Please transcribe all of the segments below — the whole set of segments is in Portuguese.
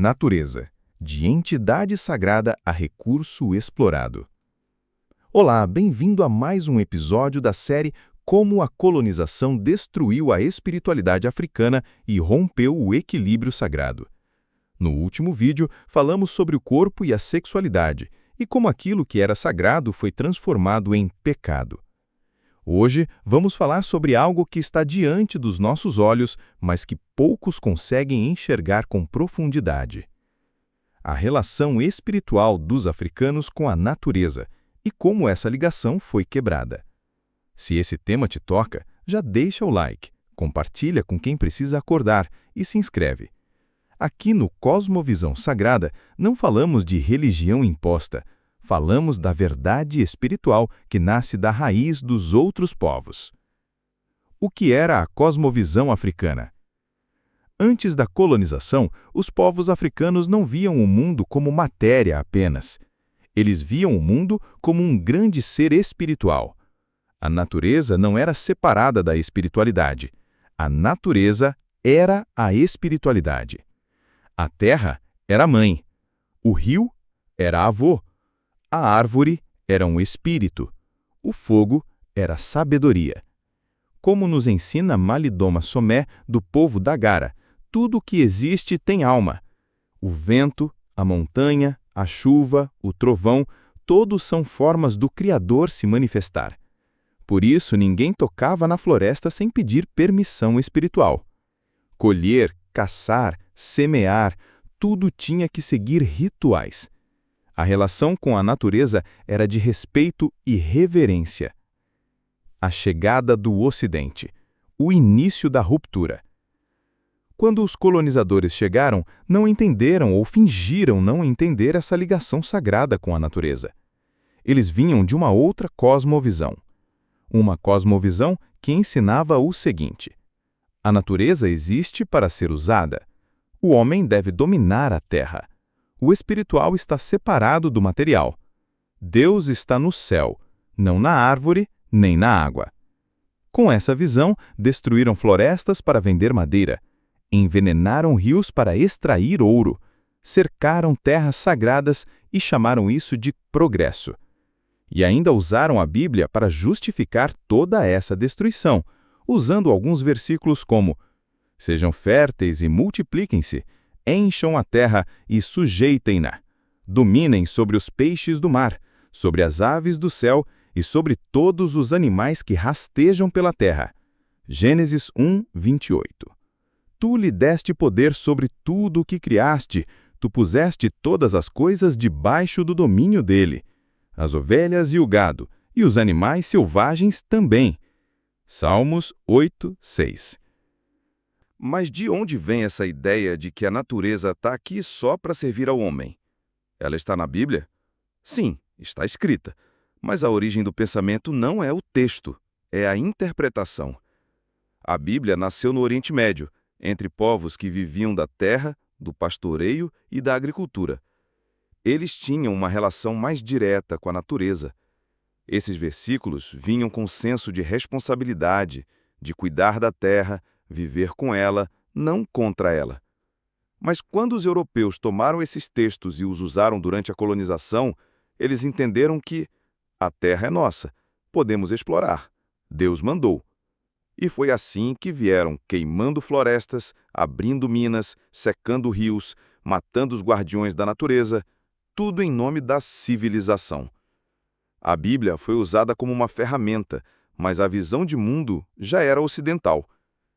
Natureza, de entidade sagrada a recurso explorado. Olá, bem-vindo a mais um episódio da série Como a colonização destruiu a espiritualidade africana e rompeu o equilíbrio sagrado. No último vídeo, falamos sobre o corpo e a sexualidade, e como aquilo que era sagrado foi transformado em pecado. Hoje, vamos falar sobre algo que está diante dos nossos olhos, mas que poucos conseguem enxergar com profundidade. A relação espiritual dos africanos com a natureza e como essa ligação foi quebrada. Se esse tema te toca, já deixa o like, compartilha com quem precisa acordar e se inscreve. Aqui no Cosmovisão Sagrada, não falamos de religião imposta, falamos da verdade espiritual que nasce da raiz dos outros povos. O que era a cosmovisão africana? Antes da colonização, os povos africanos não viam o mundo como matéria apenas. Eles viam o mundo como um grande ser espiritual. A natureza não era separada da espiritualidade. A natureza era a espiritualidade. A terra era mãe. O rio era avô. A árvore era um espírito. O fogo era sabedoria. Como nos ensina Malidoma Somé, do povo da Gara, tudo o que existe tem alma. O vento, a montanha, a chuva, o trovão, todos são formas do Criador se manifestar. Por isso, ninguém tocava na floresta sem pedir permissão espiritual. Colher, caçar, semear, tudo tinha que seguir rituais. A relação com a natureza era de respeito e reverência. A chegada do Ocidente, o início da ruptura. Quando os colonizadores chegaram, não entenderam ou fingiram não entender essa ligação sagrada com a natureza. Eles vinham de uma outra cosmovisão. Uma cosmovisão que ensinava o seguinte: a natureza existe para ser usada. O homem deve dominar a terra. O espiritual está separado do material. Deus está no céu, não na árvore, nem na água. Com essa visão, destruíram florestas para vender madeira, envenenaram rios para extrair ouro, cercaram terras sagradas e chamaram isso de progresso. E ainda usaram a Bíblia para justificar toda essa destruição, usando alguns versículos como: sejam férteis e multipliquem-se, encham a terra e sujeitem-na. Dominem sobre os peixes do mar, sobre as aves do céu e sobre todos os animais que rastejam pela terra. Gênesis 1, 28. Tu lhe deste poder sobre tudo o que criaste, tu puseste todas as coisas debaixo do domínio dele. As ovelhas e o gado, e os animais selvagens também. Salmos 8, 6. Mas de onde vem essa ideia de que a natureza está aqui só para servir ao homem? Ela está na Bíblia? Sim, está escrita. Mas a origem do pensamento não é o texto, é a interpretação. A Bíblia nasceu no Oriente Médio, entre povos que viviam da terra, do pastoreio e da agricultura. Eles tinham uma relação mais direta com a natureza. Esses versículos vinham com senso de responsabilidade, de cuidar da terra, viver com ela, não contra ela. Mas quando os europeus tomaram esses textos e os usaram durante a colonização, eles entenderam que a terra é nossa, podemos explorar. Deus mandou. E foi assim que vieram queimando florestas, abrindo minas, secando rios, matando os guardiões da natureza, tudo em nome da civilização. A Bíblia foi usada como uma ferramenta, mas a visão de mundo já era ocidental.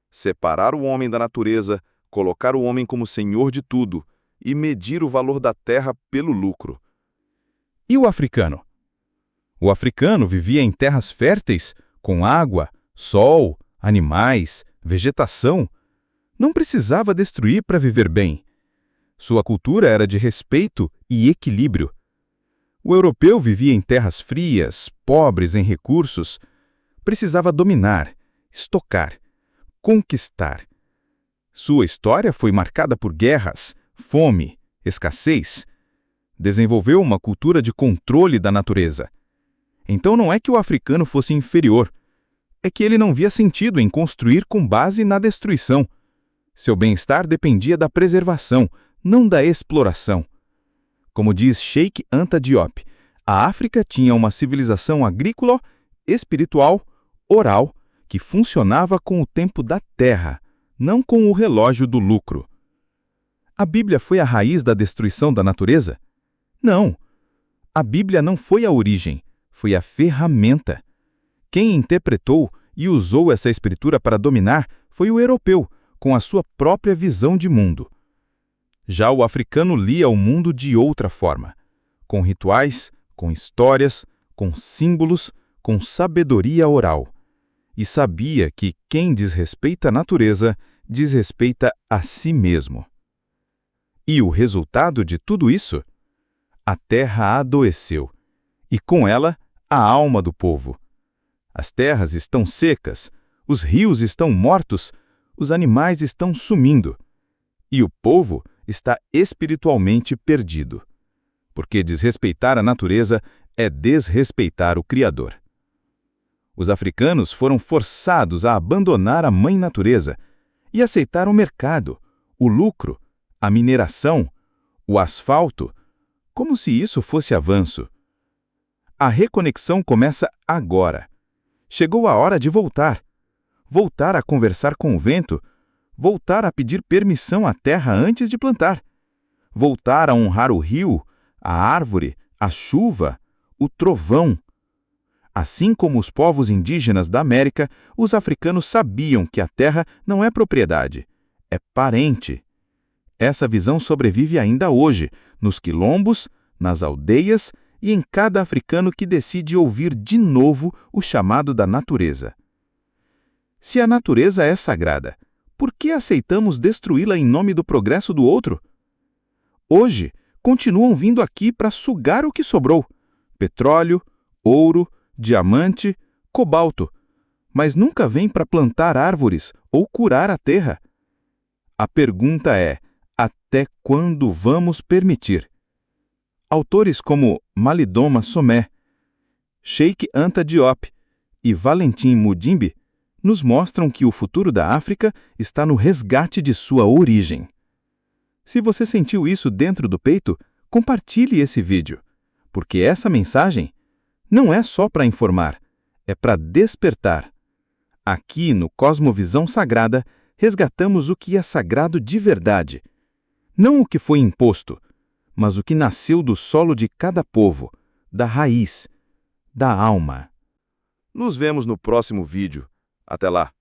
Separar o homem da natureza, colocar o homem como senhor de tudo e medir o valor da terra pelo lucro. E o africano? O africano vivia em terras férteis, com água, sol, animais, vegetação. Não precisava destruir para viver bem. Sua cultura era de respeito e equilíbrio. O europeu vivia em terras frias, pobres em recursos. Precisava dominar, estocar, conquistar. Sua história foi marcada por guerras, fome, escassez. Desenvolveu uma cultura de controle da natureza. Então não é que o africano fosse inferior, é que ele não via sentido em construir com base na destruição. Seu bem-estar dependia da preservação, não da exploração. Como diz Sheikh Anta Diop, a África tinha uma civilização agrícola, espiritual, oral, que funcionava com o tempo da terra, não com o relógio do lucro. A Bíblia foi a raiz da destruição da natureza? Não. A Bíblia não foi a origem, foi a ferramenta. Quem interpretou e usou essa escritura para dominar foi o europeu, com a sua própria visão de mundo. Já o africano lia o mundo de outra forma, com rituais, com histórias, com símbolos, com sabedoria oral. E sabia que quem desrespeita a natureza, desrespeita a si mesmo. E o resultado de tudo isso? A terra adoeceu, e com ela a alma do povo. As terras estão secas, os rios estão mortos, os animais estão sumindo, e o povo está espiritualmente perdido. Porque desrespeitar a natureza é desrespeitar o Criador. Os africanos foram forçados a abandonar a mãe natureza e aceitar o mercado, o lucro, a mineração, o asfalto, como se isso fosse avanço. A reconexão começa agora. Chegou a hora de voltar. Voltar a conversar com o vento, voltar a pedir permissão à terra antes de plantar, voltar a honrar o rio, a árvore, a chuva, o trovão. Assim como os povos indígenas da América, os africanos sabiam que a terra não é propriedade, é parente. Essa visão sobrevive ainda hoje, nos quilombos, nas aldeias e em cada africano que decide ouvir de novo o chamado da natureza. Se a natureza é sagrada, por que aceitamos destruí-la em nome do progresso do outro? Hoje, continuam vindo aqui para sugar o que sobrou: petróleo, ouro, diamante, cobalto, mas nunca vêm para plantar árvores ou curar a terra. A pergunta é: até quando vamos permitir? Autores como Malidoma Somé, Sheikh Anta Diop e Valentin Mudimbe nos mostram que o futuro da África está no resgate de sua origem. Se você sentiu isso dentro do peito, compartilhe esse vídeo, porque essa mensagem não é só para informar, é para despertar. Aqui no Cosmovisão Sagrada, resgatamos o que é sagrado de verdade. Não o que foi imposto, mas o que nasceu do solo de cada povo, da raiz, da alma. Nos vemos no próximo vídeo. Até lá!